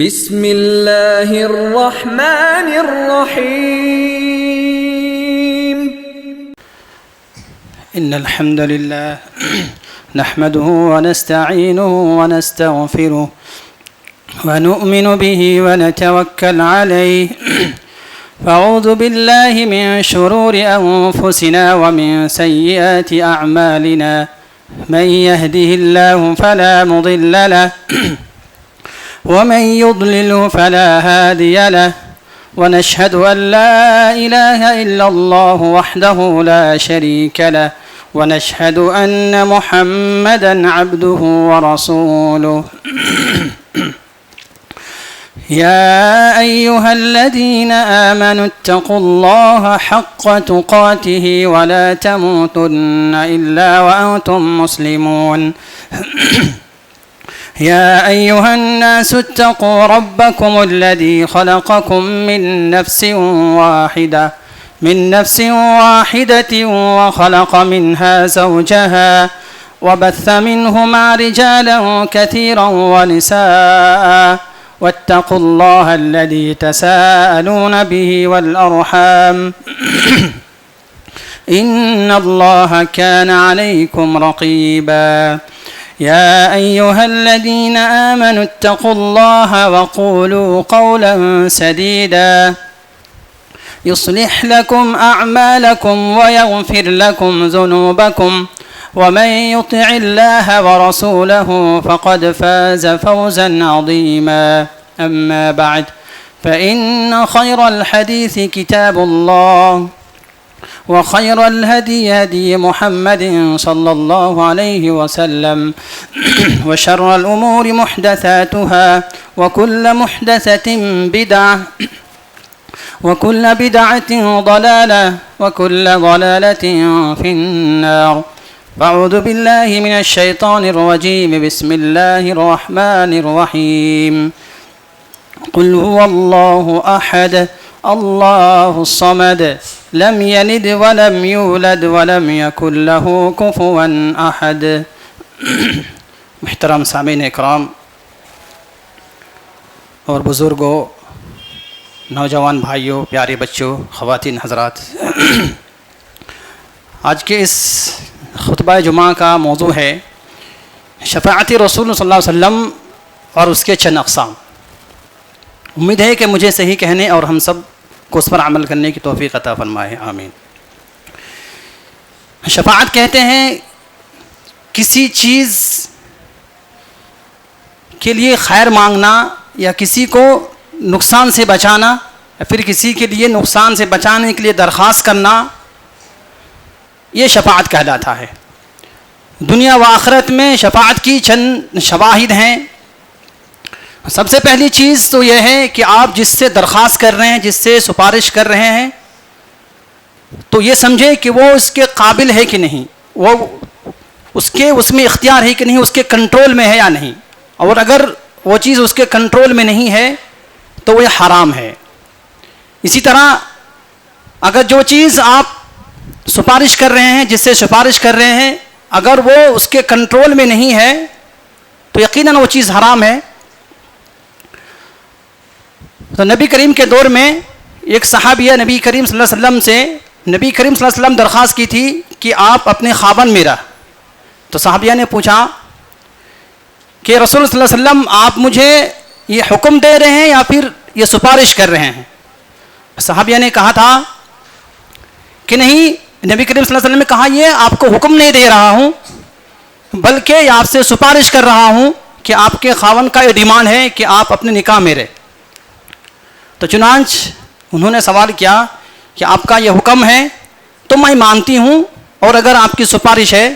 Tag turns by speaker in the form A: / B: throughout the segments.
A: بسم اللہ الرحمن الرحیم
B: ان الحمد لله نحمده ونستعينه ونستغفره ونؤمن به ونتوكل عليه فاعوذ بالله من شرور انفسنا ومن سيئات اعمالنا من يهده الله فلا مضل له ومن يضلل فلا هادي له ونشهد أن لا إله إلا الله وحده لا شريك له ونشهد أن محمدا عبده ورسوله يا أيها الذين آمنوا اتقوا الله حق تقاته ولا تموتن إلا وأنتم مسلمون يا أيها الناس اتقوا ربكم الذي خلقكم من نفس واحدة وخلق منها زوجها وبث منهما رجالا كثيرا ونساء واتقوا الله الذي تساءلون به والأرحام إن الله كان عليكم رقيبا يا أيها الذين آمنوا اتقوا الله وقولوا قولا سديدا يصلح لكم أعمالكم ويغفر لكم ذنوبكم ومن يطع الله ورسوله فقد فاز فوزا عظيما أما بعد فإن خير الحديث كتاب الله وخير الهدي هدي محمد صلى الله عليه وسلم وشر الأمور محدثاتها وكل محدثة بدعة وكل بدعة ضلالة وكل ضلالة في النار أعوذ بالله من الشيطان الرجيم بسم الله الرحمن الرحيم قل هو الله أحد الله الصمد لم يلد ولم يولد ولم يكن له كفوا احد. محترم سامعین اکرام اور بزرگوں، نوجوان بھائیوں، پیارے بچوں، خواتین حضرات، آج کے اس خطبہ جمعہ کا موضوع ہے شفاعت رسول صلی اللہ علیہ وسلم اور اس کے چند اقسام. امید ہے کہ مجھے صحیح کہنے اور ہم سب کو اس پر عمل کرنے کی توفیق عطا فرمائے، آمین. شفاعت کہتے ہیں کسی چیز کے لیے خیر مانگنا یا کسی کو نقصان سے بچانا یا پھر کسی کے لیے نقصان سے بچانے کے لیے درخواست کرنا، یہ شفاعت کہلاتا ہے. دنیا و آخرت میں شفاعت کی چند شواہد ہیں. سب سے پہلی چیز تو یہ ہے کہ آپ جس سے درخواست کر رہے ہیں، جس سے سفارش کر رہے ہیں، تو یہ سمجھیں کہ وہ اس کے قابل ہے کہ نہیں، وہ اس میں اختیار ہے کہ نہیں، اس کے کنٹرول میں ہے یا نہیں. اور اگر وہ چیز اس کے کنٹرول میں نہیں ہے تو وہ حرام ہے. اسی طرح اگر جو چیز آپ سفارش کر رہے ہیں، جس سے سفارش کر رہے ہیں، اگر وہ اس کے کنٹرول میں نہیں ہے تو یقیناً وہ چیز حرام ہے. تو نبی کریم کے دور میں ایک صحابیہ نبی کریم صلی اللہ علیہ وسلم سے نبی کریم صلی اللہ علیہ وسلم درخواست کی تھی کہ آپ اپنے خاوند میرا. تو صحابیہ نے پوچھا کہ رسول صلی اللہ علیہ وسلم آپ مجھے یہ حکم دے رہے ہیں یا پھر یہ سفارش کر رہے ہیں؟ صحابیہ نے کہا تھا کہ نہیں، نبی کریم صلی اللہ علیہ وسلم نے کہا یہ آپ کو حکم نہیں دے رہا ہوں بلکہ آپ سے سفارش کر رہا ہوں کہ آپ کے خاوند کا یہ ڈیمانڈ ہے کہ آپ اپنے نکاح میرے. تو چنانچہ انہوں نے سوال کیا کہ آپ کا یہ حکم ہے تو میں مانتی ہوں، اور اگر آپ کی سفارش ہے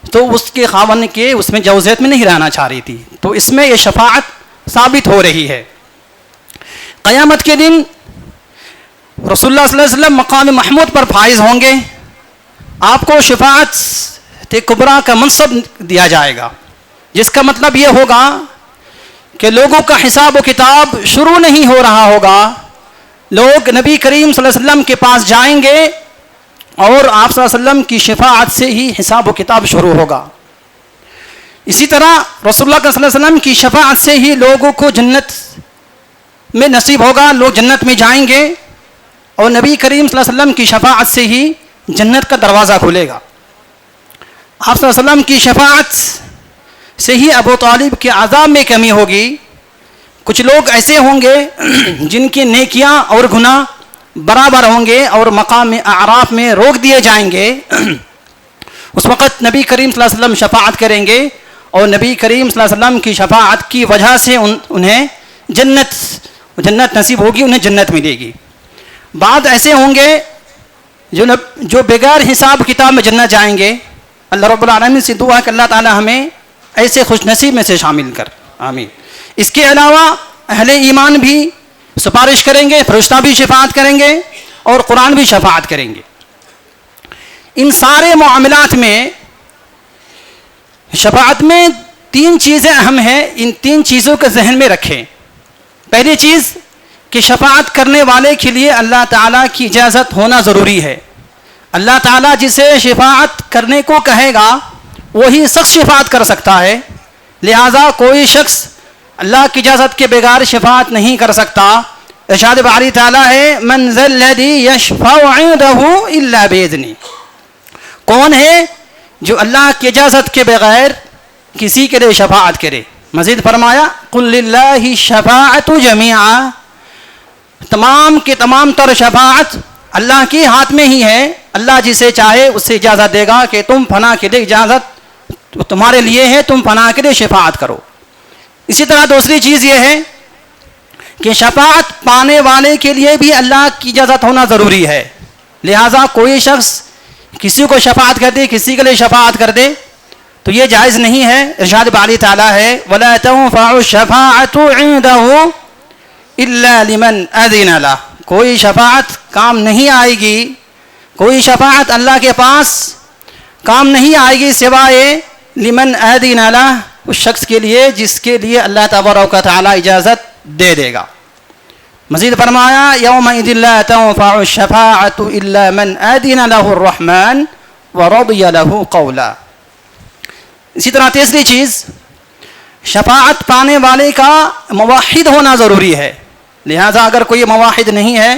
B: تو اس کے خاوند کے اس میں جوزیت میں نہیں رہنا چاہ رہی تھی. تو اس میں یہ شفاعت ثابت ہو رہی ہے. قیامت کے دن رسول اللہ صلی اللہ علیہ وسلم مقام محمود پر فائز ہوں گے. آپ کو شفاعت کبریٰ کا منصب دیا جائے گا، جس کا مطلب یہ ہوگا کہ لوگوں کا حساب و کتاب شروع نہیں ہو رہا ہوگا. لوگ نبی کریم صلی اللہ علیہ وسلم کے پاس جائیں گے اور آپ صلی اللہ علیہ وسلم کی شفاعت سے ہی حساب و کتاب شروع ہوگا. اسی طرح رسول اللہ صلی اللہ علیہ وسلم کی شفاعت سے ہی لوگوں کو جنت میں نصیب ہوگا، لوگ جنت میں جائیں گے اور نبی کریم صلی اللہ علیہ وسلم کی شفاعت سے ہی جنت کا دروازہ کھلے گا۔ آپ صلی اللہ علیہ وسلم کی شفاعت سے ہی ابو طالب کے عذاب میں کمی ہوگی۔ کچھ لوگ ایسے ہوں گے جن کی نیکیاں اور گناہ برابر ہوں گے اور مقام اعراف میں روک دیے جائیں گے، اس وقت نبی کریم صلی اللہ علیہ وسلم شفاعت کریں گے اور نبی کریم صلی اللہ علیہ وسلم کی شفاعت کی وجہ سے انہیں جنت نصیب ہوگی، انہیں جنت ملے گی۔ بعض ایسے ہوں گے جو بغیر حساب کتاب میں جنت جائیں گے۔ اللہ رب العالمین سے دعا ہے کہ اللہ تعالی ہمیں ایسے خوش نصیب میں سے شامل کر، آمین۔ اس کے علاوہ اہل ایمان بھی سفارش کریں گے، فرشتہ بھی شفاعت کریں گے اور قرآن بھی شفاعت کریں گے۔ ان سارے معاملات میں شفاعت میں 3 چیزیں اہم ہیں، ان 3 چیزوں کو ذہن میں رکھیں۔ پہلی چیز کہ شفاعت کرنے والے کے لیے اللہ تعالیٰ کی اجازت ہونا ضروری ہے۔ اللہ تعالیٰ جسے شفاعت کرنے کو کہے گا وہی شخص شفاعت کر سکتا ہے، لہٰذا کوئی شخص اللہ کی اجازت کے بغیر شفاعت نہیں کر سکتا۔ ارشاد باری تعالیٰ ہے من ذا الذی یشفع عنده الا باذنہ، کون ہے جو اللہ کی اجازت کے بغیر کسی کے لیے شفاعت کرے۔ مزید فرمایا قل للہ الشفاعۃ جمیعا، تمام کے تمام تر شفاعت اللہ کے ہاتھ میں ہی ہے۔ اللہ جسے چاہے اسے اجازت دے گا کہ تم فلاں کے لیے اجازت تمہارے لیے ہے، تم فلاں کے لیے شفاعت کرو۔ اسی طرح دوسری چیز یہ ہے کہ شفاعت پانے والے کے لیے بھی اللہ کی اجازت ہونا ضروری ہے، لہٰذا کوئی شخص کسی کو شفاعت کر دے، کسی کے لیے شفاعت کر دے تو یہ جائز نہیں ہے۔ ارشاد باری تعالیٰ ہے وَلَا تَنفَعُ الشَّفَاعَةُ عِندَهُ إِلَّا لِمَنْ أَذِنَ لَهُ، کوئی شفاعت کام نہیں آئے گی، کوئی شفاعت اللہ کے پاس کام نہیں آئے گی سوائے لمن أذن له، اس شخص کے لیے جس کے لیے اللہ تبارک و تعالیٰ اجازت دے دے گا۔ مزید فرمایا یومئذ لا تنفع الشفاعة إلا من أذن له الرحمن ورضي له قولا۔ اسی طرح تیسری چیز شفاعت پانے والے کا موحد ہونا ضروری ہے، لہذا اگر کوئی موحد نہیں ہے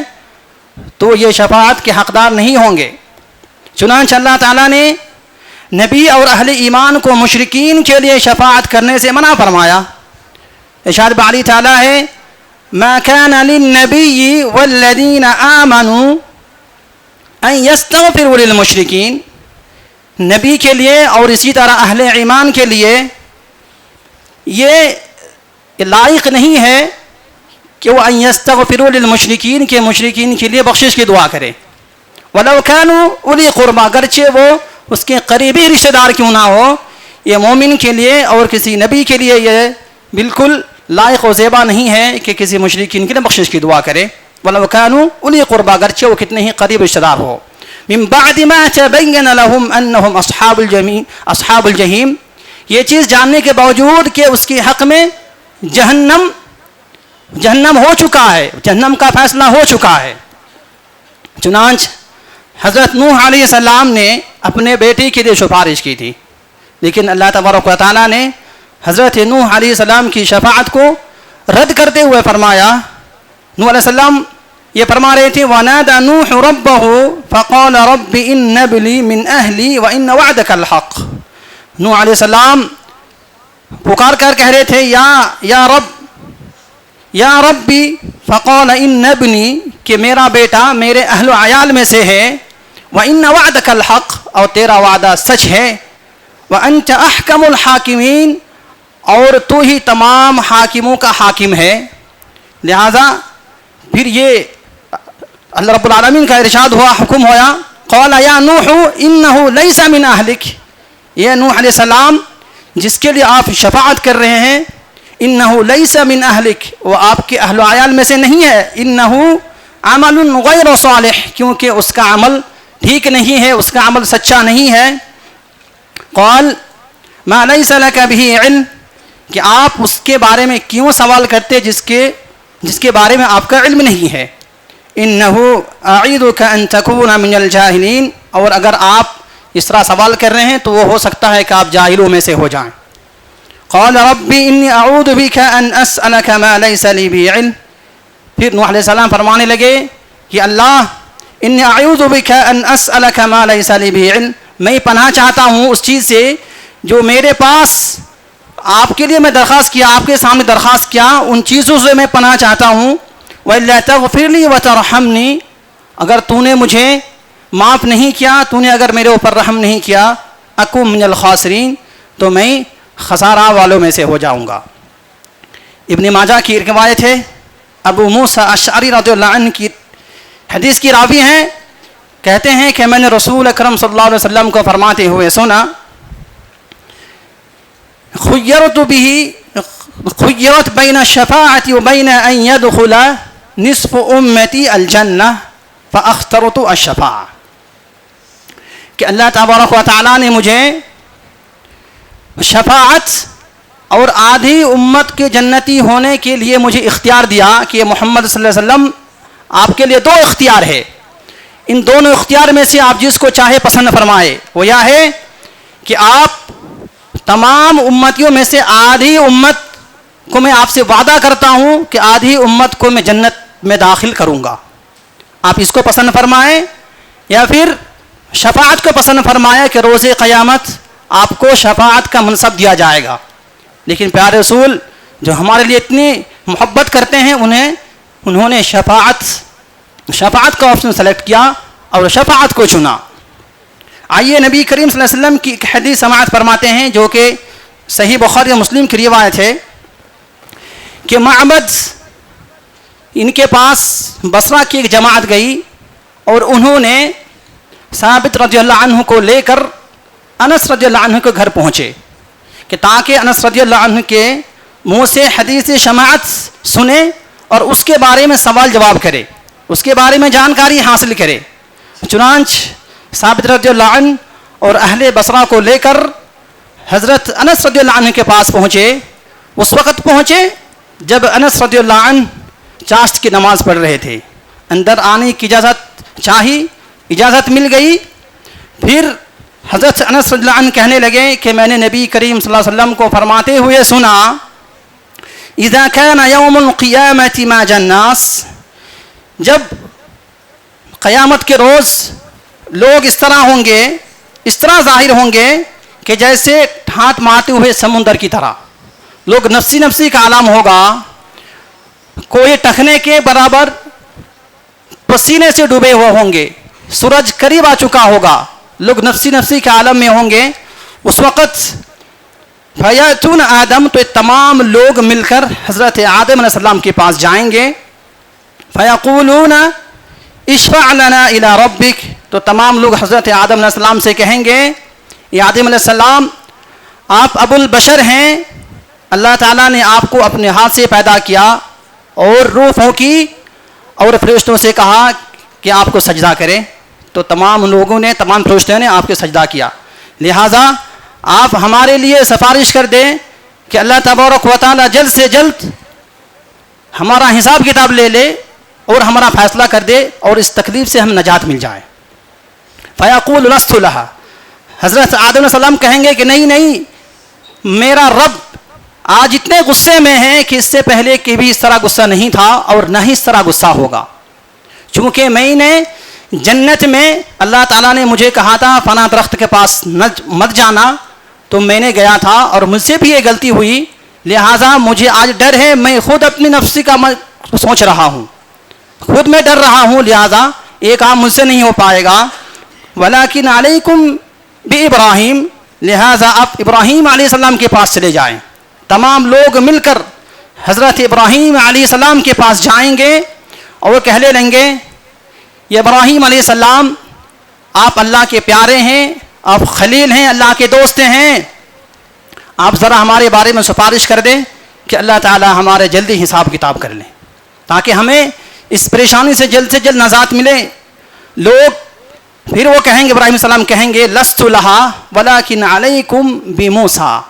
B: تو یہ شفاعت کے حقدار نہیں ہوں گے۔ چنانچہ اللہ تعالیٰ نے نبی اور اہل ایمان کو مشرکین کے لیے شفاعت کرنے سے منع فرمایا۔ ارشاد باری تعالیٰ ہے ما كان للنبي والذين آمنوا ان يستغفروا للمشركين، نبی کے لیے اور اسی طرح اہل ایمان کے لیے یہ لائق نہیں ہے کہ وہ ان يستغفروا للمشركين کہ مشرکین کے لیے بخشش کی دعا کرے، ولو كانوا اولی قربى، اگرچہ وہ اس کے قریبی رشتہ دار کیوں نہ ہو۔ یہ مومن کے لیے اور کسی نبی کے لیے یہ بالکل لائق و زیبا نہیں ہے کہ کسی مشرکین کے لیے بخشش کی دعا کرے، وَلَوْ كَانُوا أُولِي قُرْبَىٰ، اگرچہ وہ کتنے ہی قریب رشتہ دار ہو۔ مِن بَعْدِ مَا تَبَيَّنَ لَهُمْ أَنَّهُمْ أَصْحَابُ الْجَحِيمِ، یہ چیز جاننے کے باوجود کہ اس کے حق میں جہنم ہو چکا ہے، جہنم کا فیصلہ ہو چکا ہے۔ چنانچہ حضرت نوح علیہ السلام نے اپنے بیٹے کے لیے سفارش کی تھی، لیکن اللہ تبارک و تعالیٰ نے حضرت نوح علیہ السلام کی شفاعت کو رد کرتے ہوئے فرمایا۔ نوح علیہ السلام یہ فرما رہے تھے وَنَادَى نُوحُ رَبَّهُ فَقَالَ رَبِّ إِنَّ ابْنِي مِنْ أَهْلِي وَإِنَّ وَعْدَكَ الْحَقُّ، نوح علیہ السلام پکار کر کہہ رہے تھے یا ربی فقال ان ابنی، کہ میرا بیٹا میرے اہل و عیال میں سے ہے، وَإِنَّ وَعْدَكَ الْحَقُّ، اور تیرا وعدہ سچ ہے، وَأَنْتَ أَحْكَمُ الْحَاكِمِينَ، اور تو ہی تمام حاکموں کا حاکم ہے۔ لہذا پھر یہ اللہ رب العالمین کا ارشاد ہوا، حکم ہوا قَالَ يَا نُوحُ إِنَّهُ لَيْسَ مِنْ أَهْلِكَ، یہ نوح علیہ السلام جس کے لیے آپ شفاعت کر رہے ہیں، إِنَّهُ لَيْسَ مِنْ أَهْلِكَ، وہ آپ کے اہل و عیال میں سے نہیں ہے، إِنَّهُ عَمَلٌ غَيْرُ صَالِحٍ، کیونکہ اس کا عمل ٹھیک نہیں ہے، اس کا عمل سچا نہیں ہے۔ قال ما ليس لك به علم، کہ آپ اس کے بارے میں کیوں سوال کرتے جس کے بارے میں آپ کا علم نہیں ہے۔ انه اعيذك ان تكون من الجاهلين، اور اگر آپ اس طرح سوال کر رہے ہیں تو وہ ہو سکتا ہے کہ آپ جاہلوں میں سے ہو جائیں۔ قال رب انی اعوذ بك ان اسالك ما ليس لي به علم، پھر نوح علیہ السلام فرمانے لگے کہ اللہ انی اعوذ بک ان اسألک ما لیس لی بہ علم، میں پناہ چاہتا ہوں اس چیز سے جو میرے پاس آپ کے لیے میں درخواست کیا، آپ کے سامنے درخواست کیا، ان چیزوں سے میں پناہ چاہتا ہوں. وَإِلَّا تَغْفِرْ لِي وَتَرْحَمْنِي، اگر تو نے مجھے معاف نہیں کیا، تو نے اگر میرے اوپر رحم نہیں کیا، اکون من الخاسرین، تو میں خسارہ والوں میں سے ہو جاؤں گا. ابن ماجہ کی روایت ہے، ابو موسیٰ اشعری رضی اللہ عنہ کی حدیث کی راوی ہیں، کہتے ہیں کہ میں نے رسول اکرم صلی اللہ علیہ وسلم کو فرماتے ہوئے سنا، خیرت بین الشفاعۃ وبین ان یدخل نصف امتی الجنہ فاخترت الشفاعہ، کہ اللہ تبارک و تعالیٰ نے مجھے شفاعت اور آدھی امت کے جنتی ہونے کے لیے مجھے اختیار دیا کہ محمد صلی اللہ علیہ وسلم آپ کے لیے دو اختیار ہے، ان دونوں اختیار میں سے آپ جس کو چاہے پسند فرمائے. وہ یہ ہے کہ آپ تمام امتیوں میں سے آدھی امت کو میں آپ سے وعدہ کرتا ہوں کہ آدھی امت کو میں جنت میں داخل کروں گا، آپ اس کو پسند فرمائیں، یا پھر شفاعت کو پسند فرمایا کہ روز قیامت آپ کو شفاعت کا منصب دیا جائے گا. لیکن پیارے رسول جو ہمارے لیے اتنی محبت کرتے ہیں انہوں نے شفاعت کا آپشن سلیکٹ کیا اور شفاعت کو چنا. آئیے نبی کریم صلی اللہ علیہ وسلم کی ایک حدیث سماعت فرماتے ہیں جو کہ صحیح بخاری و مسلم کی روایت ہے کہ معبد ان کے پاس بصرہ کی ایک جماعت گئی اور انہوں نے ثابت رضی اللہ عنہ کو لے کر انس رضی اللہ عنہ کے گھر پہنچے کہ تاکہ انس رضی اللہ عنہ کے منہ سے حدیث شماعت سنے اور اس کے بارے میں سوال جواب کرے، اس کے بارے میں جانکاری حاصل کرے. چنانچہ ثابت رضی اللہ عنہ اور اہل بصرہ کو لے کر حضرت انس رضی اللہ عنہ کے پاس پہنچے. اس وقت پہنچے جب انس رضی اللہ عنہ چاشت کی نماز پڑھ رہے تھے. اندر آنے کی اجازت چاہی، اجازت مل گئی. پھر حضرت انس رضی اللہ عنہ کہنے لگے کہ میں نے نبی کریم صلی اللہ علیہ وسلم کو فرماتے ہوئے سنا، اذا كان يوم القيامة ما الناس، جب قیامت کے روز لوگ اس طرح ہوں گے، اس طرح ظاہر ہوں گے کہ جیسے ٹھانٹ مارتے ہوئے سمندر کی طرح. لوگ نفسی نفسی کا عالم ہوگا، کوئی ٹخنے کے برابر پسینے سے ڈوبے ہوئے ہوں گے، سورج قریب آ چکا ہوگا، لوگ نفسی نفسی کے عالم میں ہوں گے. اس وقت فیاتون آدم، تو تمام لوگ مل کر حضرت آدم علیہ السلام کے پاس جائیں گے. فیقولون اشفع لنا الی ربک، تو تمام لوگ حضرت آدم علیہ السلام سے کہیں گے، یا آدم علیہ السلام آپ ابو البشر ہیں، اللہ تعالیٰ نے آپ کو اپنے ہاتھ سے پیدا کیا اور روح پھونکی اور فرشتوں سے کہا کہ آپ کو سجدہ کریں. تو تمام لوگوں نے، تمام فرشتوں نے آپ کو سجدہ کیا، لہٰذا آپ ہمارے لیے سفارش کر دیں کہ اللہ تبارک و تعالیٰ جلد سے جلد ہمارا حساب کتاب لے لے اور ہمارا فیصلہ کر دے اور اس تکلیف سے ہم نجات مل جائیں. فیقول لست لہا، حضرت آدم علیہ السلام کہیں گے کہ نہیں، میرا رب آج اتنے غصے میں ہے کہ اس سے پہلے کہ بھی اس طرح غصہ نہیں تھا اور نہ ہی اس طرح غصہ ہوگا. چونکہ میں نے جنت میں اللہ تعالیٰ نے مجھے کہا تھا فلاں درخت کے پاس مت جانا، تو میں نے گیا تھا اور مجھ سے بھی یہ غلطی ہوئی، لہٰذا مجھے آج ڈر ہے، میں خود اپنی نفسی کا سوچ رہا ہوں، خود میں ڈر رہا ہوں، لہٰذا یہ کام مجھ سے نہیں ہو پائے گا. ولیکن علیکم بابراہیم، لہٰذا آپ ابراہیم علیہ السلام کے پاس چلے جائیں. تمام لوگ مل کر حضرت ابراہیم علیہ السلام کے پاس جائیں گے اور کہنے لیں گے، یہ ابراہیم علیہ السلام آپ اللہ کے پیارے ہیں، آپ خلیل ہیں، اللہ کے دوست ہیں، آپ ذرا ہمارے بارے میں سفارش کر دیں کہ اللہ تعالی ہمارے جلدی حساب کتاب کر لیں تاکہ ہمیں اس پریشانی سے جلد نجات ملے. لوگ پھر وہ کہیں گے، ابراہیم علیہ السلام کہیں گے، لست لہا ولیکن علیکم بموسیٰ،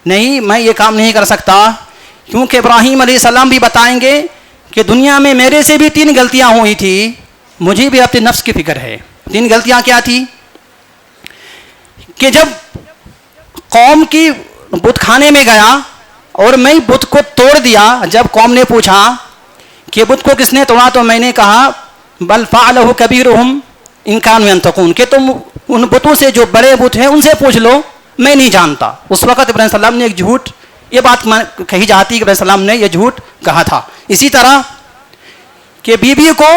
B: نہیں میں یہ کام نہیں کر سکتا، کیونکہ ابراہیم علیہ السلام بھی بتائیں گے کہ دنیا میں میرے سے بھی 3 غلطیاں ہوئی تھی، مجھے بھی اپنے نفس کی فکر ہے. 3 غلطیاں کیا تھی کہ جب قوم کی بت خانے میں گیا اور میں بت کو توڑ دیا. جب قوم نے پوچھا کہ بت کو کس نے توڑا؟ تو میں نے کہا بل فعلہ کبیرہم ان کانوا ینطقون، کہ تم ان بتوں سے جو بڑے بت ہیں ان سے پوچھ لو، میں نہیں جانتا۔ اس وقت ابراہیم السلام نے ایک جھوٹ، یہ بات کہی جاتی ہے کہ ابراہیم السلام نے یہ جھوٹ کہا تھا۔ اسی طرح کہ بیوی کو،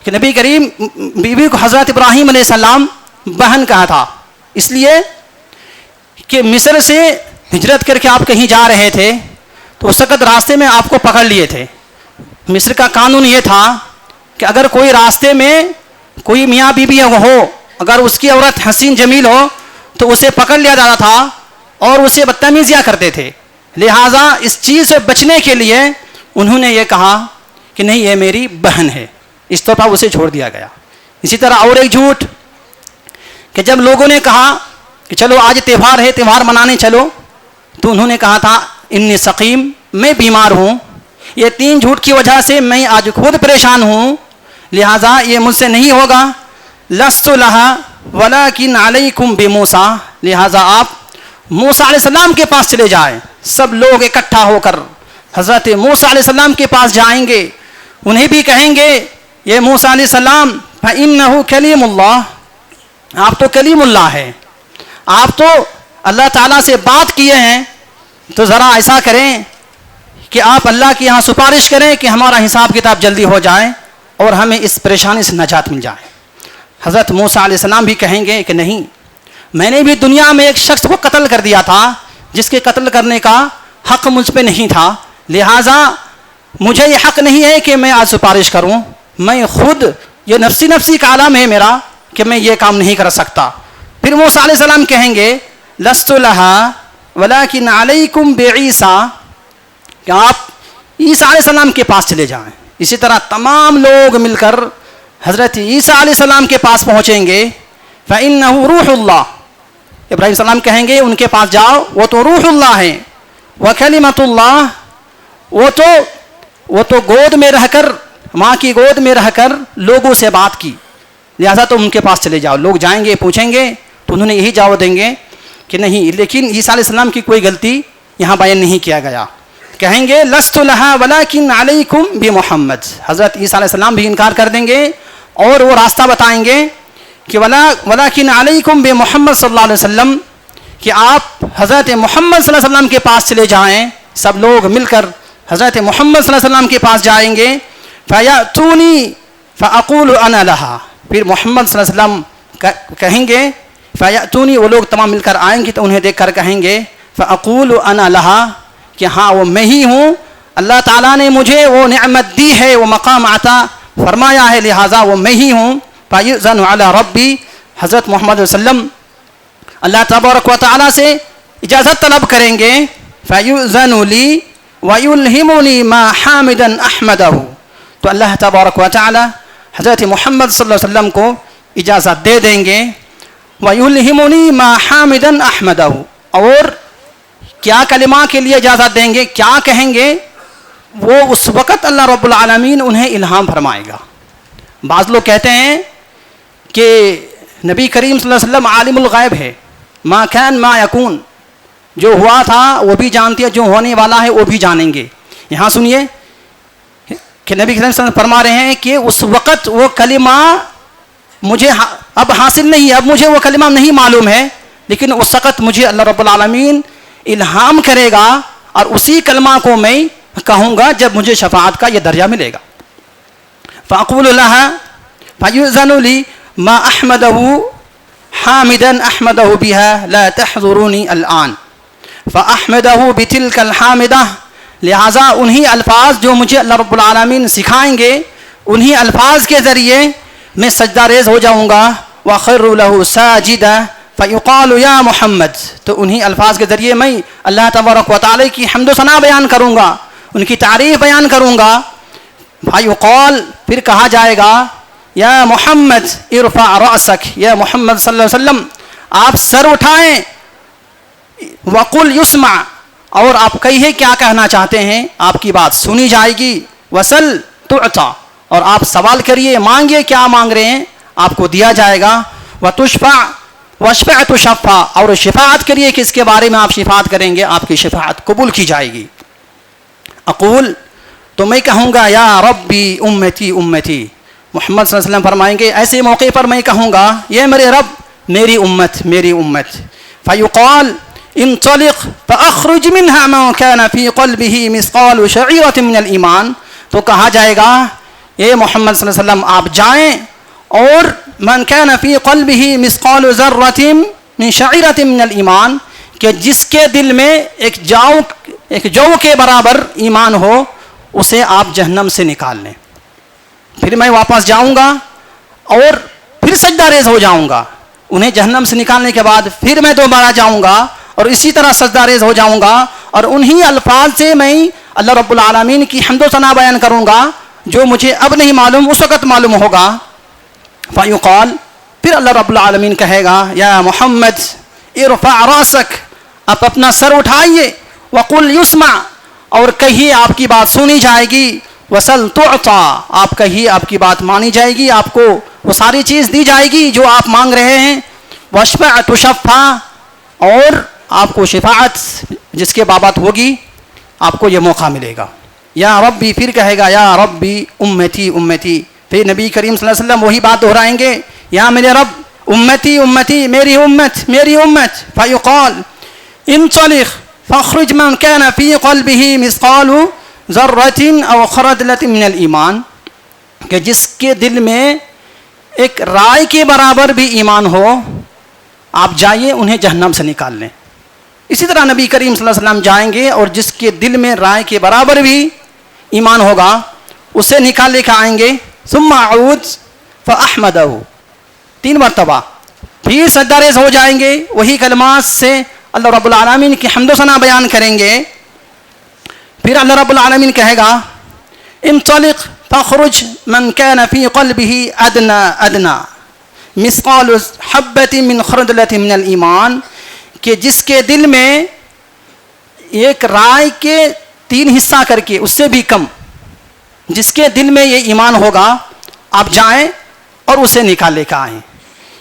B: کہ نبی کریم بیوی کو حضرت ابراہیم علیہ السلام بہن کہا تھا، اس لیے کہ مصر سے ہجرت کر کے آپ کہیں جا رہے تھے تو اس وقت راستے میں آپ کو پکڑ لیے تھے۔ مصر کا قانون یہ تھا کہ اگر کوئی راستے میں کوئی میاں بیوی ہو، اگر اس کی عورت حسین جمیل ہو تو اسے پکڑ لیا جاتا تھا اور اسے بدتمیزیاں کرتے تھے۔ لہٰذا اس چیز سے بچنے کے لیے انہوں نے یہ کہا کہ نہیں یہ میری بہن ہے، اس طرح اسے چھوڑ دیا گیا۔ اسی طرح اور ایک جھوٹ کہ جب لوگوں نے کہا کہ چلو آج تہوار ہے، تہوار منانے چلو، تو انہوں نے کہا تھا انی سقیم، میں بیمار ہوں۔ یہ تین جھوٹ کی وجہ سے میں آج خود پریشان ہوں، لہٰذا یہ مجھ سے نہیں ہوگا۔ لست لہا ولکن علیکم بموسیٰ، لہٰذا آپ موسیٰ علیہ السلام کے پاس چلے جائیں۔ سب لوگ اکٹھا ہو کر حضرت موسیٰ علیہ السلام کے پاس جائیں گے، انہیں بھی کہیں گے یہ موسیٰ علیہ السلام فإنہ کلیم اللہ، آپ تو کلیم اللہ ہے، آپ تو اللہ تعالیٰ سے بات کیے ہیں، تو ذرا ایسا کریں کہ آپ اللہ کے یہاں سفارش کریں کہ ہمارا حساب کتاب جلدی ہو جائے اور ہمیں اس پریشانی سے نجات مل جائے۔ حضرت موسیٰ علیہ السلام بھی کہیں گے کہ نہیں، میں نے بھی دنیا میں ایک شخص کو قتل کر دیا تھا جس کے قتل کرنے کا حق مجھ پہ نہیں تھا، لہٰذا مجھے یہ حق نہیں ہے کہ میں آج سفارش کروں، میں خود یہ نفسی کا عالم ہے میرا کہ میں یہ کام نہیں کر سکتا۔ پھر موسیٰ علیہ السلام کہیں گے لست لہا ولکن علیکم بعیسیٰ، کہ آپ عیسیٰ علیہ السلام کے پاس چلے جائیں۔ اسی طرح تمام لوگ مل کر حضرت عیسیٰ علیہ السلام کے پاس پہنچیں گے، فإنہ روح اللہ، ابراہیم السلام کہیں گے ان کے پاس جاؤ، وہ تو روح اللہ ہے، وکلمۃ اللہ، وہ تو گود میں رہ کر، ماں کی گود میں رہ کر لوگوں سے بات کی، لہٰذا تم ان کے پاس چلے جاؤ۔ لوگ جائیں گے پوچھیں گے تو انہوں نے یہی جواب دیں گے کہ نہیں، لیکن عیسیٰ علیہ السلام کی کوئی غلطی یہاں بیان نہیں کیا گیا۔ کہیں گے لست لہا ولکن علیکم بمحمد، حضرت عیسیٰ علیہ السلام بھی انکار کر دیں گے اور وہ راستہ بتائیں گے کہ ولکن علیکم بمحمد صلی اللہ علیہ وسلم، کہ آپ حضرت محمد صلی اللہ علیہ وسلم کے پاس چلے جائیں۔ سب لوگ مل کر حضرت محمد صلی اللہ علیہ وسلم کے پاس جائیں گے، فیأتونی فاقول انا لہا، پھر محمد صلی اللہ علیہ وسلم کہیں گے فیأتونی، وہ لوگ تمام مل کر آئیں گے تو انہیں دیکھ کر کہیں گے فاقول انا لہا، کہ ہاں وہ میں ہی ہوں، اللہ تعالیٰ نے مجھے وہ نعمت دی ہے، وہ مقام عطا فرمایا ہے، لہٰذا وہ میں ہی ہوں۔ فیؤذن علی ربی، حضرت محمد صلی اللہ علیہ وسلم اللہ تبارک و تعالیٰ سے اجازت طلب کریں گے، فیؤذن لی ویلہمنی ما حامدا احمدہ، تو اللہ تبارک و تعالیٰ حضرت محمد صلی اللہ علیہ وسلم کو اجازت دے دیں گے، ویلہمنی ما حامدا احمدہ، اور کیا کلمہ کے لیے اجازت دیں گے، کیا کہیں گے، وہ اس وقت اللہ رب العالمین انہیں الہام فرمائے گا۔ بعض لوگ کہتے ہیں کہ نبی کریم صلی اللہ علیہ وسلم عالم الغیب ہے، ما کان ما یکون، جو ہوا تھا وہ بھی جانتی ہے، جو ہونے والا ہے وہ بھی جانیں گے۔ یہاں سنیے کہ نبی کریم صلی اللہ علیہ وسلم فرما رہے ہیں کہ اس وقت وہ کلمہ مجھے اب حاصل نہیں ہے، اب مجھے وہ کلمہ نہیں معلوم ہے، لیکن اس وقت مجھے اللہ رب العالمین الہام کرے گا اور اسی کلمہ کو میں کہوں گا جب مجھے شفاعت کا یہ درجہ ملے گا۔ فاقول لہا فیؤذن لی ما احمدہ حامدا احمدہ بها لا تحضرونی الآن فاحمدہ بتلک الحامدہ، لہٰذا انہی الفاظ جو مجھے اللہ رب العالمین سکھائیں گے، انہی الفاظ کے ذریعے میں سجدہ ریز ہو جاؤں گا، وخر لہ ساجدا فیقال یا محمد، تو انہی الفاظ کے ذریعے میں اللہ تبارک و تعالی کی حمد و ثنا بیان کروں گا، ان کی تعریف بیان کروں گا۔ فیقال، پھر کہا جائے گا یا محمد ارفع رأسک، یا محمد صلی اللہ علیہ وسلم آپ سر اٹھائیں، وقل یسمع، اور آپ کہیے کیا کہنا چاہتے ہیں، آپ کی بات سنی جائے گی، وسل تعطا، اور آپ سوال کریے، مانگیے کیا مانگ رہے ہیں آپ کو دیا جائے گا، وتشفع واشفع تشفع، اور شفاعت کریے کہ اس کے بارے میں آپ شفاعت کریں گے، آپ کی شفاعت قبول کی جائے گی۔ اقول تو میں کہوں گا یا ربی امتی امتی. محمد صلی اللہ علیہ وسلم فرمائیں گے ایسے موقع پر میں کہوں گا یہ میرے رب میری امت میری امت. فیقال انطلق فاخرج منها ما كان في قلبه مثقال شعيرة من الایمان. تو کہا جائے گا اے محمد صلی اللہ علیہ وسلم آپ جائیں اور من كان في قلبه مثقال ذرة من شعيرة من الایمان کہ جس کے دل میں ایک جو کے برابر ایمان ہو اسے آپ جہنم سے نکال لیں. پھر میں واپس جاؤں گا اور پھر سجدہ ریز ہو جاؤں گا. انہیں جہنم سے نکالنے کے بعد پھر میں دوبارہ جاؤں گا اور اسی طرح سجدہ ریز ہو جاؤں گا اور انہی الفاظ سے میں اللہ رب العالمین کی حمد و ثنا بیان کروں گا جو مجھے اب نہیں معلوم اس وقت معلوم ہوگا. فیقال پھر اللہ رب العالمین کہے گا یا محمد ارفع راسک آپ اپنا سر اٹھائیے وقل یسمع اور کہیے آپ کی بات سنی جائے گی وسل تعطا آپ کہیے آپ کی بات مانی جائے گی آپ کو وہ ساری چیز دی جائے گی جو آپ مانگ رہے ہیں. واشفع تشفع اور آپ کو شفاعت جس کے بابت ہوگی آپ کو یہ موقع ملے گا. یا ربی پھر کہے گا یا ربی امتی امتی. پھر نبی کریم صلی اللہ علیہ وسلم وہی بات دہرائیں گے یا میرے رب امتی امتی میری امت میری امت. فیقال انطلق فاخرج من كان في قلبه مثقال ذرة او خردلة من الایمان کہ جس کے دل میں ایک رائے کے برابر بھی ایمان ہو آپ جائیے انہیں جہنم سے نکال لیں. اسی طرح نبی کریم صلی اللہ علیہ وسلم جائیں گے اور جس کے دل میں رائے کے برابر بھی ایمان ہوگا اسے نکال لے کے آئیں گے. ثم اعود فاحمدہ 3 مرتبہ پھر سجدہ ریز ہو جائیں گے وہی کلمات سے اللہ رب العالمین کی حمد و ثنا بیان کریں گے. پھر اللہ رب العالمین کہے گا انطلق فاخرج من كان في قلبه ادنى ادنى مثقال حبة من خردلة من الایمان کہ جس کے دل میں ایک رائے کے 3 حصہ کر کے اس سے بھی کم جس کے دل میں یہ ایمان ہوگا آپ جائیں اور اسے نکال لے کے آئیں.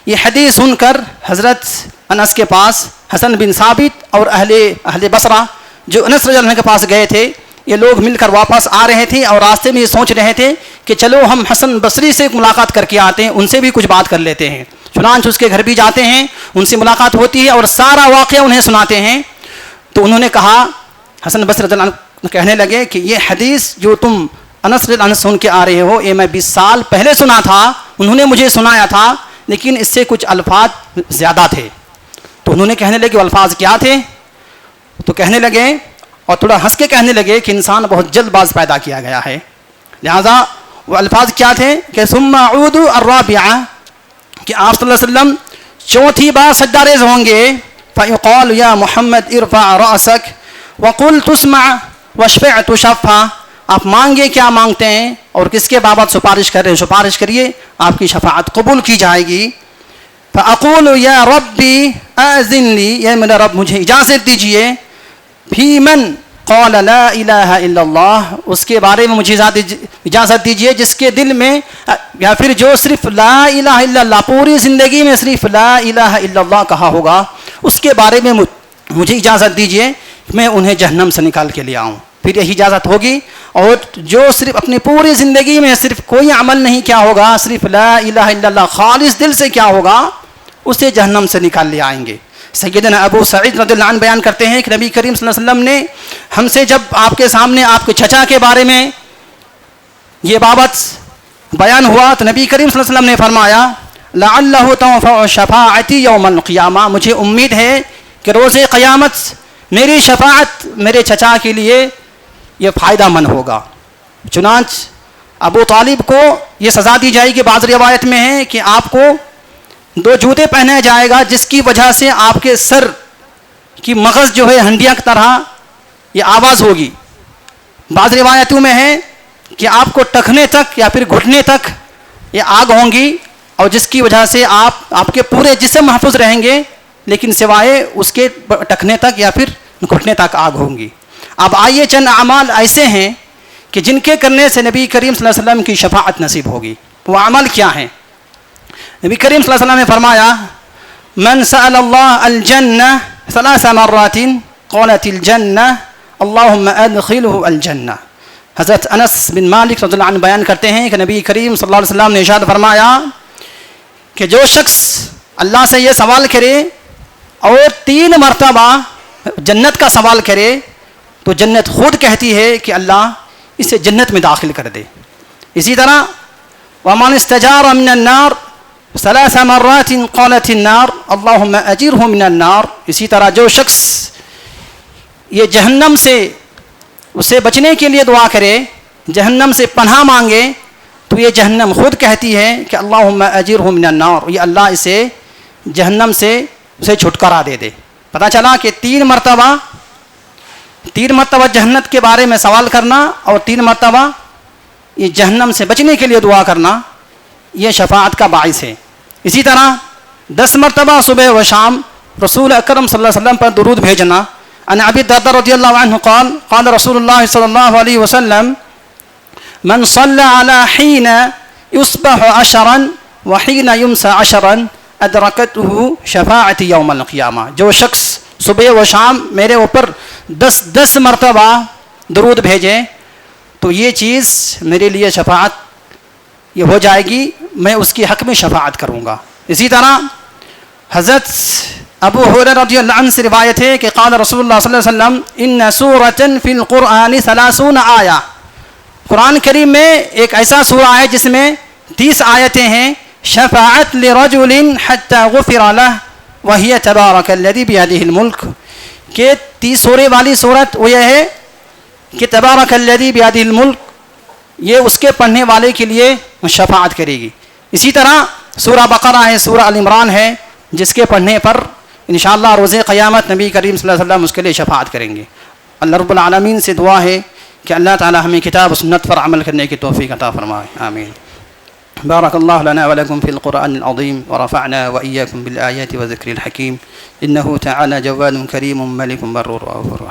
B: یہ حدیث سن کر حضرت انس کے پاس حسن بن ثابت اور اہل بصرہ جو انس رضی اللہ عنہ کے پاس گئے تھے یہ لوگ مل کر واپس آ رہے تھے اور راستے میں یہ سوچ رہے تھے کہ چلو ہم حسن بصری سے ملاقات کر کے آتے ہیں ان سے بھی کچھ بات کر لیتے ہیں. چنانچہ اس کے گھر بھی جاتے ہیں ان سے ملاقات ہوتی ہے اور سارا واقعہ انہیں سناتے ہیں. تو انہوں نے کہا حسن بصری رضی اللہ عنہ کہنے لگے کہ یہ حدیث جو تم انس رضی اللہ عنہ سن کے آ رہے ہو یہ میں 20 سال پہلے سنا تھا انہوں نے مجھے سنایا تھا لیکن اس سے کچھ الفاظ زیادہ تھے. تو انہوں نے کہنے لگے وہ الفاظ کیا تھے تو کہنے لگے اور تھوڑا ہنس کے کہنے لگے کہ انسان بہت جلد باز پیدا کیا گیا ہے لہذا وہ الفاظ کیا تھے کہ ثم اعود الرابعہ کہ آپ صلی اللہ علیہ وسلم 4تھی بار سجدہ ریز ہوں گے. فیقال یا محمد ارفع رأسک وقل تسمع واشفع تشفع آپ مانگے کیا مانگتے ہیں اور کس کے بابت سفارش کر رہے ہیں سفارش کریے آپ کی شفاعت قبول کی جائے گی. فاقول یا ربی اذن لی یا میرا رب مجھے اجازت دیجئے فی من قال لا الہ الا اللہ اس کے بارے میں مجھے اجازت دیجئے جس کے دل میں یا پھر جو صرف لا الہ الا اللہ پوری زندگی میں صرف لا الہ الا اللہ کہا ہوگا اس کے بارے میں مجھے اجازت دیجئے میں انہیں جہنم سے نکال کے لے آؤں. پھر یہی اجازت ہوگی اور جو صرف اپنی پوری زندگی میں صرف کوئی عمل نہیں کیا ہوگا صرف لا الہ الا اللہ خالص دل سے کیا ہوگا اسے جہنم سے نکال لے آئیں گے. سیدنا ابو سعید رضی اللہ عنہ بیان کرتے ہیں کہ نبی کریم صلی اللہ علیہ وسلم نے ہم سے جب آپ کے سامنے آپ کے چچا کے بارے میں یہ بابت بیان ہوا تو نبی کریم صلی اللہ علیہ وسلم نے فرمایا لعلہ تنفع شفاعتی یوم القیامہ مجھے امید ہے کہ روز قیامت میری شفاعت میرے چچا کے لیے یہ فائدہ مند ہوگا. چنانچہ ابو طالب کو یہ سزا دی جائے گی بعض روایت میں ہے کہ آپ کو 2 جوتے پہنایا جائے گا جس کی وجہ سے آپ کے سر کی مغز جو ہے ہنڈیاں کی طرح یہ آواز ہوگی. بعض روایتوں میں ہے کہ آپ کو ٹخنے تک یا پھر گھٹنے تک یہ آگ ہوں گی اور جس کی وجہ سے آپ کے پورے جسم محفوظ رہیں گے لیکن سوائے اس کے ٹخنے تک یا پھر گھٹنے تک آگ ہوں گی. اب آئیے چند اعمال ایسے ہیں کہ جن کے کرنے سے نبی کریم صلی اللہ علیہ وسلم کی شفاعت نصیب ہوگی. وہ اعمال کیا ہیں؟ نبی کریم صلی اللہ علیہ وسلم نے فرمایا من سأل اللہ الجنہ 3 مرات قالت الجنہ اللہم ادخلہ الجنہ حضرت انس بن مالک رضی اللہ عنہ بیان کرتے ہیں کہ نبی کریم صلی اللہ علیہ وسلم نے ارشاد فرمایا کہ جو شخص اللہ سے یہ سوال کرے اور 3 مرتبہ جنت کا سوال کرے تو جنت خود کہتی ہے کہ اللہ اسے جنت میں داخل کر دے. اسی طرح وَمَنِ اسْتَجَارَ مِنَ النَّارِ 3 مرات قالت النار اللهم اجره من النار. اسی طرح جو شخص یہ جہنم سے اسے بچنے کے لیے دعا کرے, جہنم سے پناہ مانگے, تو یہ جہنم خود کہتی ہے کہ اللهم اجره من النار, یہ اللہ اسے جہنم سے اسے چھٹکارا دے دے. پتہ چلا کہ 3 مرتبہ جہنت کے بارے میں سوال کرنا اور 3 مرتبہ یہ جہنم سے بچنے کے لیے دعا کرنا یہ شفاعت کا باعث ہے. اسی طرح 10 مرتبہ صبح و شام رسول اکرم صلی اللہ علیہ وسلم پر درود بھیجنا. عن ابی الدرداء رضی اللہ عنہ قال قال رسول اللہ صلی اللہ علیہ وسلم من صلى على حين يصبح 10 وحين يمسى 10 ادرکته شفاعت یوم القیامہ. جو شخص صبح و شام میرے اوپر 10 مرتبہ درود بھیجے تو یہ چیز میرے لیے شفاعت یہ ہو جائے گی, میں اس کی حق میں شفاعت کروں گا. اسی طرح حضرت ابو ہریرہ رضی اللہ عنہ سے روایت ہے کہ قال رسول اللہ صلی اللہ علیہ وسلم ان سورۃ فی القرآن 30 آیہ, قرآن کریم میں ایک ایسا سورہ ہے جس میں 30 آیتیں ہیں. شفاعت لرجل حتی غفر له وہی تبارک الذی بیدہ الملک, کہ 30 سورے والی صورت وہ یہ ہے کہ تبارک الذی بیدہ الملک, یہ اس کے پڑھنے والے کے لیے شفاعت کرے گی. اسی طرح سورہ بقرہ ہے, سورہ آل عمران ہے, جس کے پڑھنے پر انشاءاللہ روز قیامت نبی کریم صلی اللہ علیہ وسلم اس کے لیے شفاعت کریں گے. اللہ رب العالمین سے دعا ہے کہ اللہ تعالی ہمیں کتاب و سنت پر عمل کرنے کی توفیق عطا فرمائے. آمین. بارك الله لنا ولكم في القرآن العظيم ورفعنا وإياكم بالآيات وذكر الحكيم إنه تعالى جواد كريم ملك بر رؤوف رحيم.